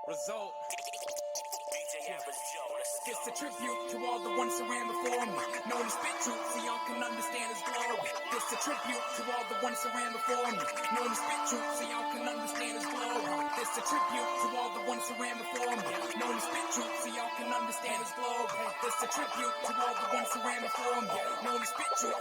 Result. It's a tribute to all the ones who ran before me. Known to spit truth so y'all can understand his glory. It's a tribute to all the ones who ran before me. Known to spit truth so y'all can understand his glory. It's a tribute to all the ones who ran before me. Known to spit truth so y'all can understand his glory. It's a tribute to all the ones who ran before me. Known to spit truth.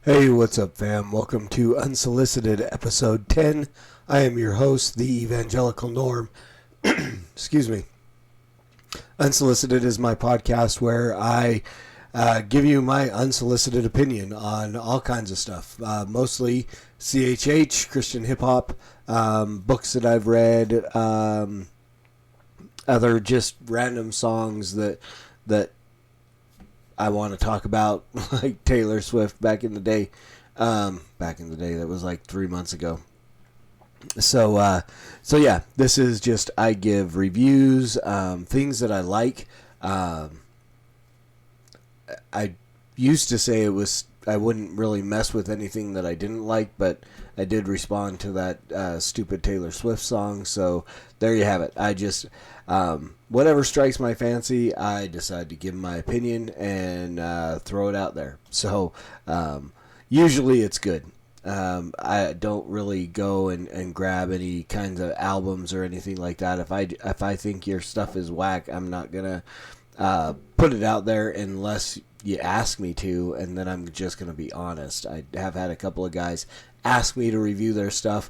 Hey, what's up, fam? Welcome to Unsolicited, episode 10. I am your host, the Evangelical Norm. Excuse me. Unsolicited is my podcast where I give you my unsolicited opinion on all kinds of stuff. Mostly CHH, Christian hip-hop, books that I've read, other just random songs that I want to talk about, like Taylor Swift back in the day. That was like 3 months ago. So yeah, this is just, I give reviews, things that I like. I used to say I wouldn't really mess with anything that I didn't like, but I did respond to that stupid Taylor Swift song. So there you have it. I just whatever strikes my fancy, I decide to give my opinion and throw it out there. So usually it's good. I don't really go and grab any kinds of albums or anything like that. If I think your stuff is whack, I'm not gonna put it out there unless you ask me to, and then I'm just gonna be honest. I have had a couple of guys ask me to review their stuff.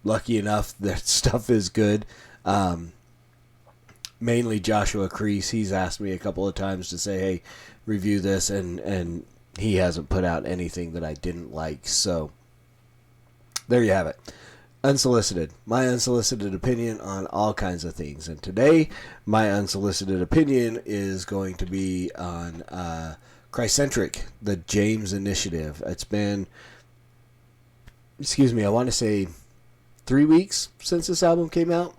Lucky enough, that stuff is good. Mainly Joshua Crease. He's asked me a couple of times to say, hey, review this, and he hasn't put out anything that I didn't like. So there you have it. Unsolicited. My unsolicited opinion on all kinds of things. And today, my unsolicited opinion is going to be on Christcentric, the James Initiative. It's been, I want to say 3 weeks since this album came out.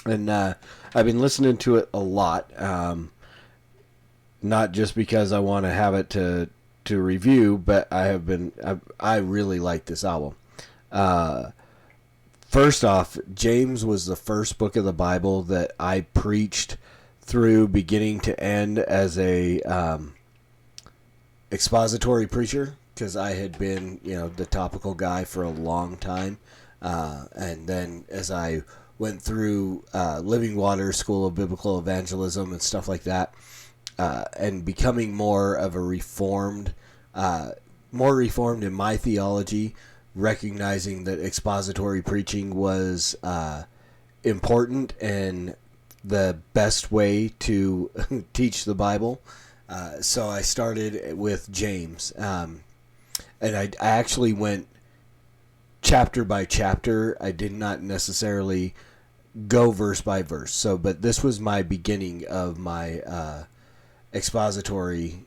And I've been listening to it a lot. Not just because I want to have it to review, but I really like this album. First off, James was the first book of the Bible that I preached through beginning to end as a expository preacher, because I had been, the topical guy for a long time. And then as I went through Living Water School of Biblical Evangelism and stuff like that, and becoming more of a reformed in my theology, recognizing that expository preaching was important and the best way to teach the Bible. So I started with James. And I actually went chapter by chapter. I did not necessarily go verse by verse. But this was my beginning of my expository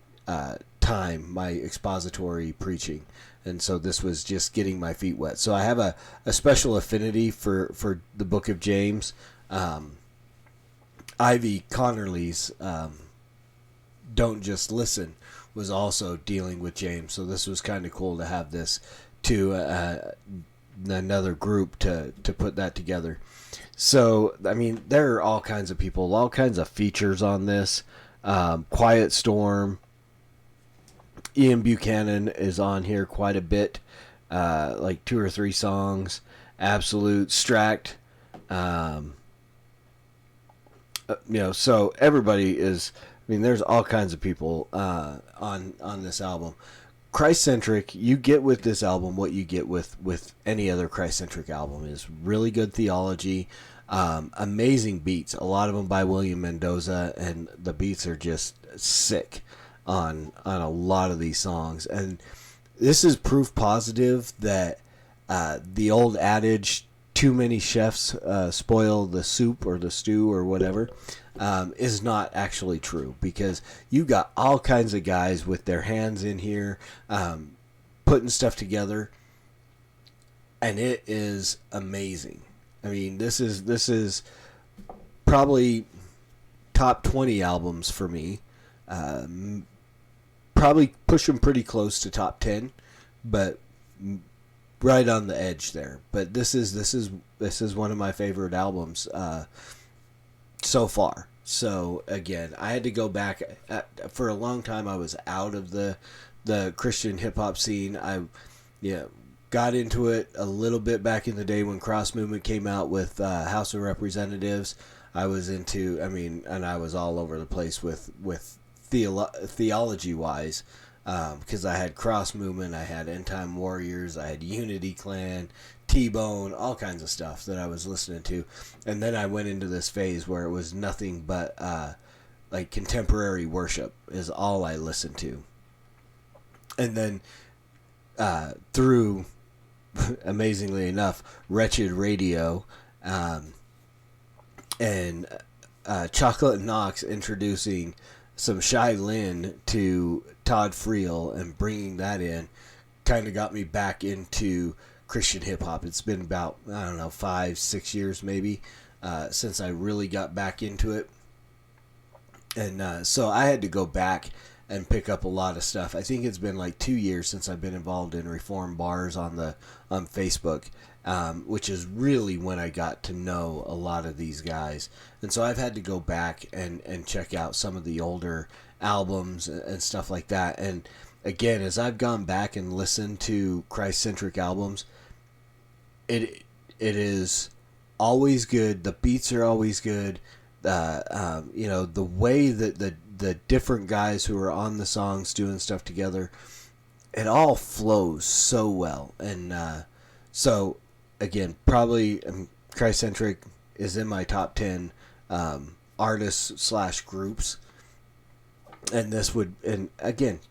time, my expository preaching. And so this was just getting my feet wet. So I have a special affinity for the book of James. Ivy Connerly's Don't Just Listen was also dealing with James. So this was kind of cool to have this to another group to put that together. So, I mean, there are all kinds of people, all kinds of features on this. Quiet Storm. Ian Buchanan is on here quite a bit, like 2 or 3 songs. Absolute, Stract. So everybody is, there's all kinds of people on this album. Christcentric, you get with this album what you get with any other Christcentric album, is really good theology, amazing beats, a lot of them by William Mendoza, and the beats are just sick on a lot of these songs. And this is proof positive that the old adage, too many chefs spoil the soup or the stew or whatever is not actually true, because you got all kinds of guys with their hands in here putting stuff together, and it is amazing. I mean, this is probably top 20 albums for me. Probably pushing pretty close to top 10, but right on the edge there. But this is one of my favorite albums so far. So again, I had to go back. For a long time I was out of the Christian hip hop scene. I got into it a little bit back in the day when Cross Movement came out with House of Representatives. I was into, and I was all over the place with theology wise, because I had Cross Movement, I had End Time Warriors, I had Unity Clan, T-Bone, all kinds of stuff that I was listening to. And then I went into this phase where it was nothing but like contemporary worship is all I listened to. And then through, amazingly enough, Wretched Radio and Chocolate Knox introducing some Shai Lin to Todd Friel and bringing that in kind of got me back into Christian hip hop. It's been about, 5-6 years maybe since I really got back into it. And so I had to go back and pick up a lot of stuff. I think it's been like 2 years since I've been involved in Reform Bars on Facebook, which is really when I got to know a lot of these guys. And so I've had to go back and check out some of the older albums and stuff like that. And again, as I've gone back and listened to Christcentric albums, it is always good. The beats are always good. The way that the different guys who are on the songs doing stuff together, it all flows so well. And so again, probably Christcentric is in my top 10 artists / groups, and this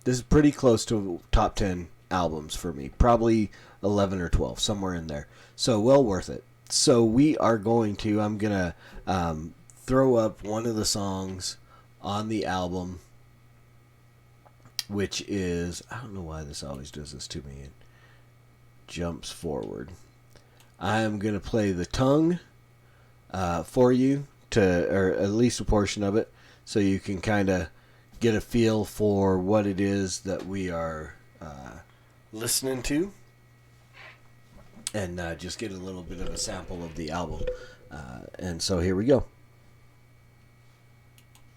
is pretty close to top 10 albums for me, probably 11 or 12, somewhere in there. So well worth it. So I'm gonna throw up one of the songs on the album, which is, I don't know why this always does this to me and jumps forward. I am going to play The Tongue for you, or at least a portion of it, so you can kind of get a feel for what it is that we are listening to, and just get a little bit of a sample of the album. And so here we go.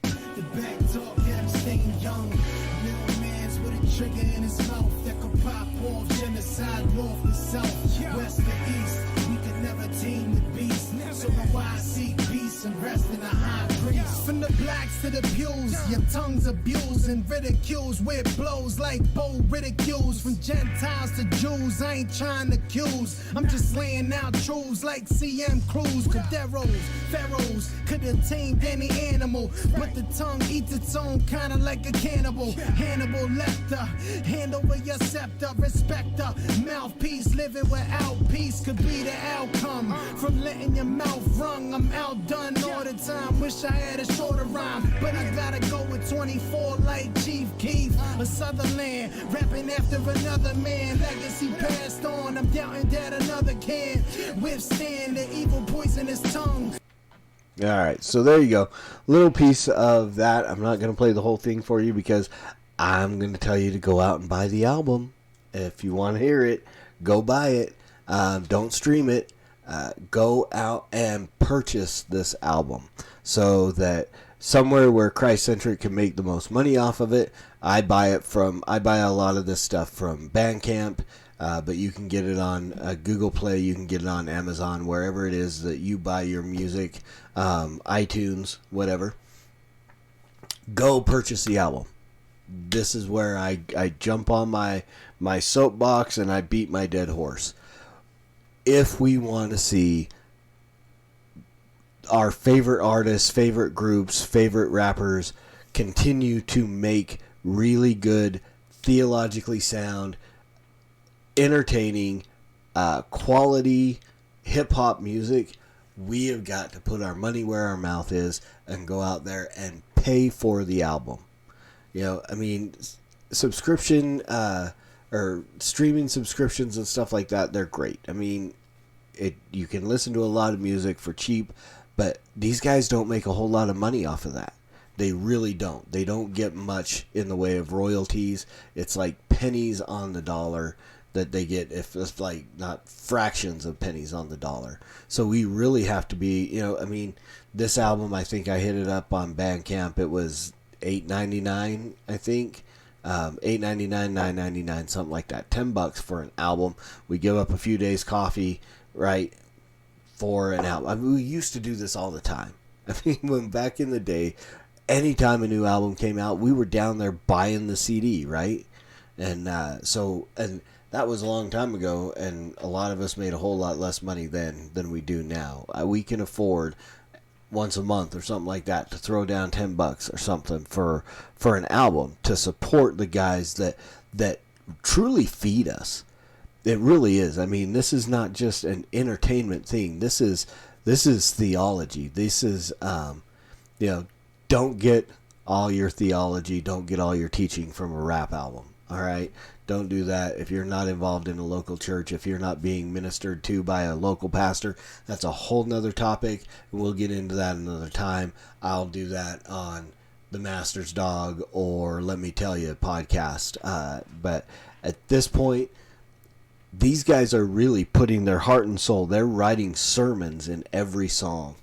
The back talk got him staying young. Little man's with a trigger in his mouth that could pop off genocide north to south, west to east. We could never tame the beast. So now I seek peace and rest in the high priest. From the blacks to the pews, your tongue's abused and ridicules where it blows like bow ridicules. From Gentiles to Jews, I ain't trying to accuse. I'm just laying out truths like CM Cruz. Caderos, pharaohs could have tamed any animal, but the tongue eats its own, kinda like a cannibal. Hannibal Lecter, hand over your scepter, respect her. Mouthpiece, living without peace could be the outcome. From letting your mouth rung, I'm outdone all the time. Wish I had a shorter rhyme, but I gotta go with 24 like Chief Keef. A Sutherland, rapping after another man. Legacy passed on, I'm doubting that another can withstand the evil poisonous tongue. Alright, so there you go. Little piece of that. I'm not going to play the whole thing for you because I'm going to tell you to go out and buy the album. If you want to hear it, go buy it. Don't stream it. Go out and purchase this album so that somewhere where Christcentric can make the most money off of it. I buy a lot of this stuff from Bandcamp, but you can get it on Google Play, you can get it on Amazon, wherever it is that you buy your music, iTunes, whatever. Go purchase the album. This is where I jump on my soapbox and I beat my dead horse. If we want to see our favorite artists, favorite groups, favorite rappers continue to make really good, theologically sound, entertaining, quality hip-hop music, we have got to put our money where our mouth is and go out there and pay for the album. You know, I mean, subscription or streaming subscriptions and stuff like that, they're great. I mean, you can listen to a lot of music for cheap, but these guys don't make a whole lot of money off of that. They really don't. They don't get much in the way of royalties. It's like pennies on the dollar that they get, if it's like not fractions of pennies on the dollar. So we really have to be, you know, I mean, this album, I think I hit it up on Bandcamp. It was $8.99, I think. $8.99, $9.99, something like that. $10 for an album. We give up a few days coffee, right, for an album. I mean, we used to do this all the time. I mean, when back in the day, anytime a new album came out, we were down there buying the CD, right? And and that was a long time ago, and a lot of us made a whole lot less money then than we do now. We can afford once a month or something like that to throw down $10 or something for an album to support the guys that truly feed us. It really is. I mean, this is not just an entertainment thing. This is theology. This is you know, don't get all your theology, don't get all your teaching from a rap album. All right? Don't do that. If you're not involved in a local church, if you're not being ministered to by a local pastor, that's a whole nother topic, and we'll get into that another time. I'll do that on the Master's Dog or Let Me Tell You podcast. But at this point, these guys are really putting their heart and soul. They're writing sermons in every song,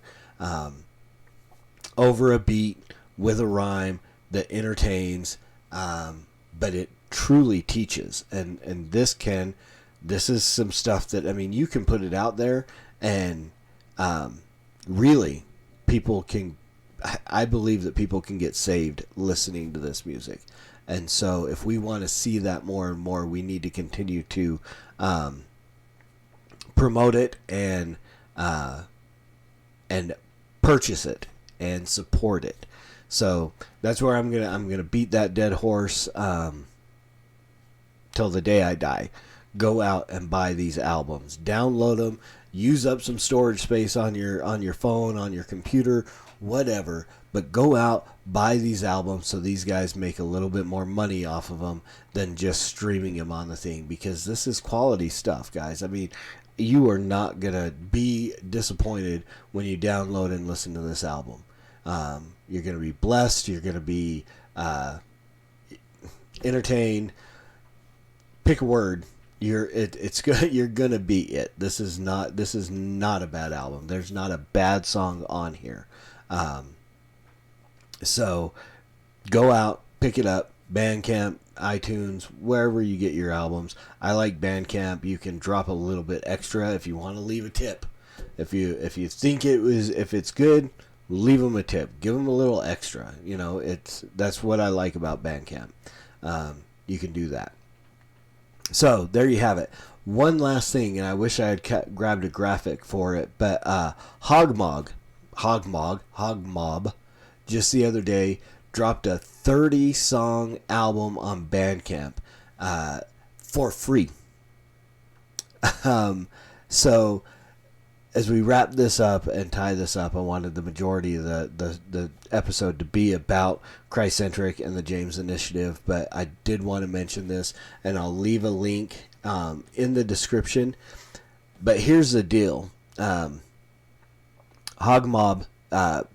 over a beat, with a rhyme that entertains, but it truly teaches. And this is some stuff that, I mean, you can put it out there, and really people can, I believe that people can get saved listening to this music. And so if we want to see that more and more, we need to continue to promote it and purchase it and support it. So that's where I'm gonna beat that dead horse till the day I die. Go out and buy these albums, download them, use up some storage space on your phone, on your computer, whatever. But go out, buy these albums so these guys make a little bit more money off of them than just streaming them on the thing, because this is quality stuff, guys. I mean, you are not gonna be disappointed when you download and listen to this album. You're gonna be blessed. You're gonna be entertained. Pick a word. It's good. You're gonna be it. This is not a bad album. There's not a bad song on here. So go out, pick it up. Bandcamp, iTunes, wherever you get your albums. I like Bandcamp. You can drop a little bit extra if you want to leave a tip. If you think if it's good, leave them a tip. Give them a little extra. You know, that's what I like about Bandcamp. You can do that. So there you have it. One last thing, and I wish I had grabbed a graphic for it, but Hogmob, just the other day dropped a 30-song album on Bandcamp for free. So as we wrap this up and tie this up, I wanted the majority of the episode to be about Christcentric and the James Initiative, but I did want to mention this, and I'll leave a link in the description. But here's the deal. Hogmob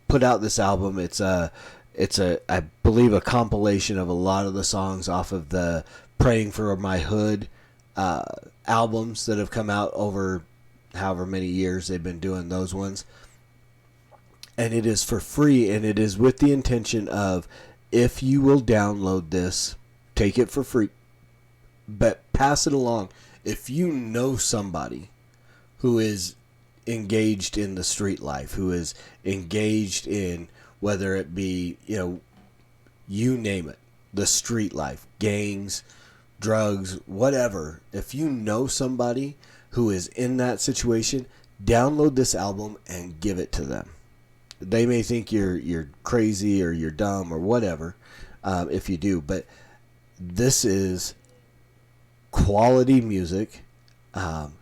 put out this album. It's a I believe a compilation of a lot of the songs off of the Praying for My Hood albums that have come out over however many years they've been doing those ones. And it is for free, and it is with the intention of, if you will download this, take it for free, but pass it along. If you know somebody who is engaged in the street life, who is engaged in, whether it be, you name it, the street life, gangs, drugs, whatever. If you know somebody who is in that situation, download this album and give it to them. They may think you're crazy or you're dumb or whatever, if you do, but this is quality music.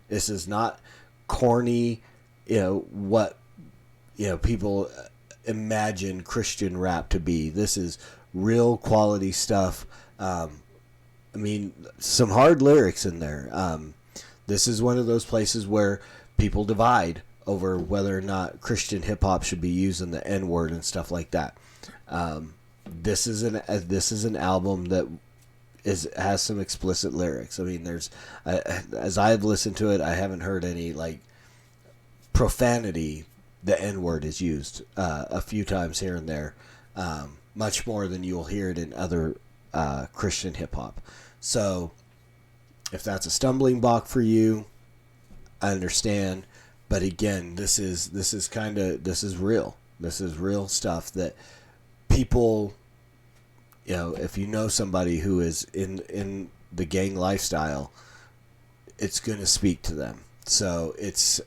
This is not corny, what people imagine Christian rap to be. This is real quality stuff. Some hard lyrics in there. This is one of those places where people divide over whether or not Christian hip hop should be using the N word and stuff like that. This is an album that has some explicit lyrics. I mean, as I've listened to it, I haven't heard any like profanity. The N word is used a few times here and there, much more than you'll hear it in other Christian hip hop. So, if that's a stumbling block for you, I understand. But again, this is real. This is real stuff that people, if you know somebody who is in the gang lifestyle, it's going to speak to them. So it's,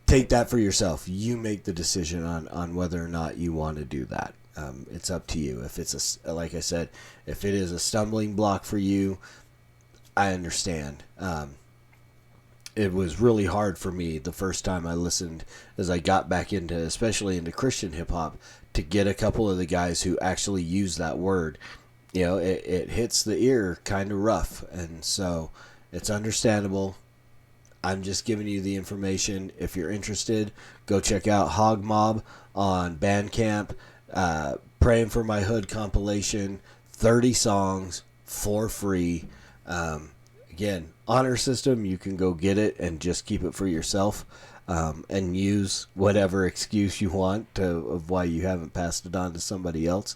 take that for yourself. You make the decision on whether or not you want to do that. It's up to you. If it's like I said, if it is a stumbling block for you, I understand. It was really hard for me the first time I listened, as I got back especially into Christian hip hop, to get a couple of the guys who actually use that word. It hits the ear kind of rough, and so it's understandable. I'm just giving you the information. If you're interested, go check out Hog Mob on Bandcamp. Praying for My Hood compilation, 30 songs for free. Again, honor system, you can go get it and just keep it for yourself, and use whatever excuse you want of why you haven't passed it on to somebody else.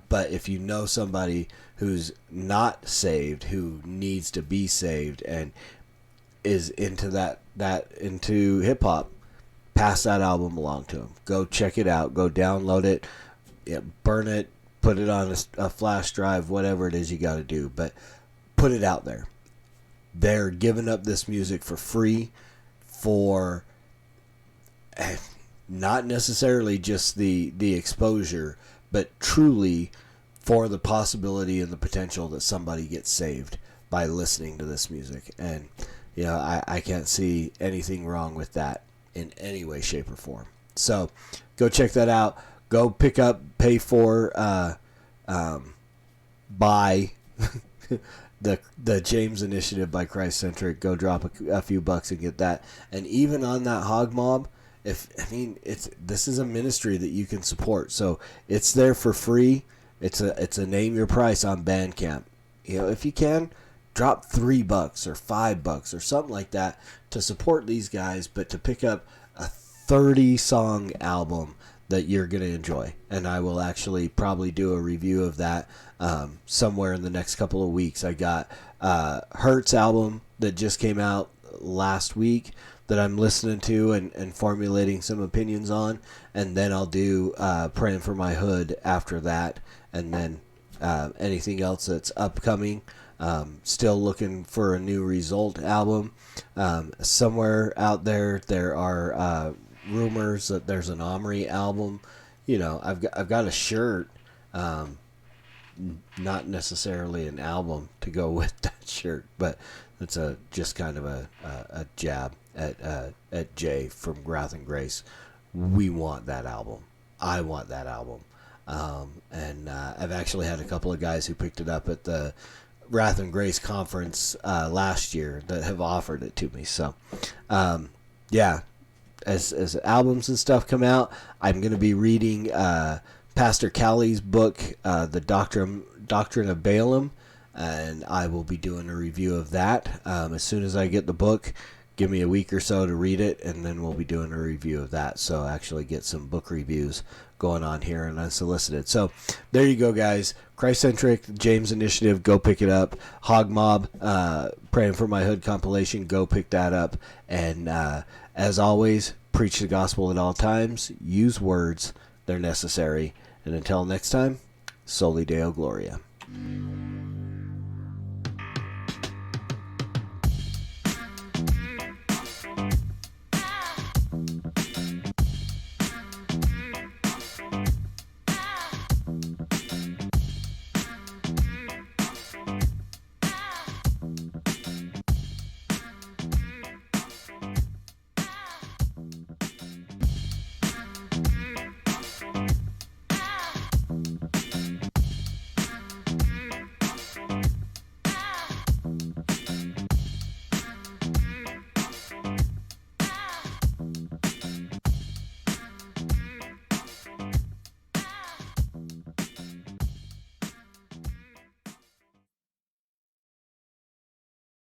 But if you know somebody who's not saved, who needs to be saved, and is into into hip hop, pass that album along to them. Go check it out. Go download it. Burn it. Put it on a flash drive. Whatever it is you got to do, but put it out there. They're giving up this music for free, for not necessarily just the exposure, but truly for the possibility and the potential that somebody gets saved by listening to this music. And I can't see anything wrong with that in any way, shape, or form. So go check that out. Go pick up, pay for, buy the James Initiative by Christcentric. Go drop a few bucks and get that. And even on that Hog Mob, this is a ministry that you can support. So it's there for free. It's a name your price on Bandcamp. If you can, drop $3 or $5 or something like that to support these guys, but to pick up a 30-song album that you're going to enjoy. And I will actually probably do a review of that somewhere in the next couple of weeks. I got Hurt's album that just came out last week that I'm listening to and formulating some opinions on. And then I'll do Praying for My Hood after that. And then anything else that's upcoming. Still looking for a new Result album. Somewhere out there are rumors that there's an Omri album. I've got a shirt, not necessarily an album to go with that shirt, but it's just kind of a jab at Jay from Wrath and Grace. We want that album. I want that album. And I've actually had a couple of guys who picked it up at the Wrath and Grace conference last year that have offered it to me. So, yeah, as albums and stuff come out, I'm going to be reading Pastor Callie's book, The Doctrine of Balaam, and I will be doing a review of that as soon as I get the book. Give me a week or so to read it, and then we'll be doing a review of that. So actually get some book reviews going on here in Unsolicited. So there you go, guys. Christcentric, James Initiative, go pick it up. Hog Mob, Praying for My Hood compilation, go pick that up. And as always, preach the gospel at all times. Use words. They're necessary. And until next time, Soli Deo Gloria.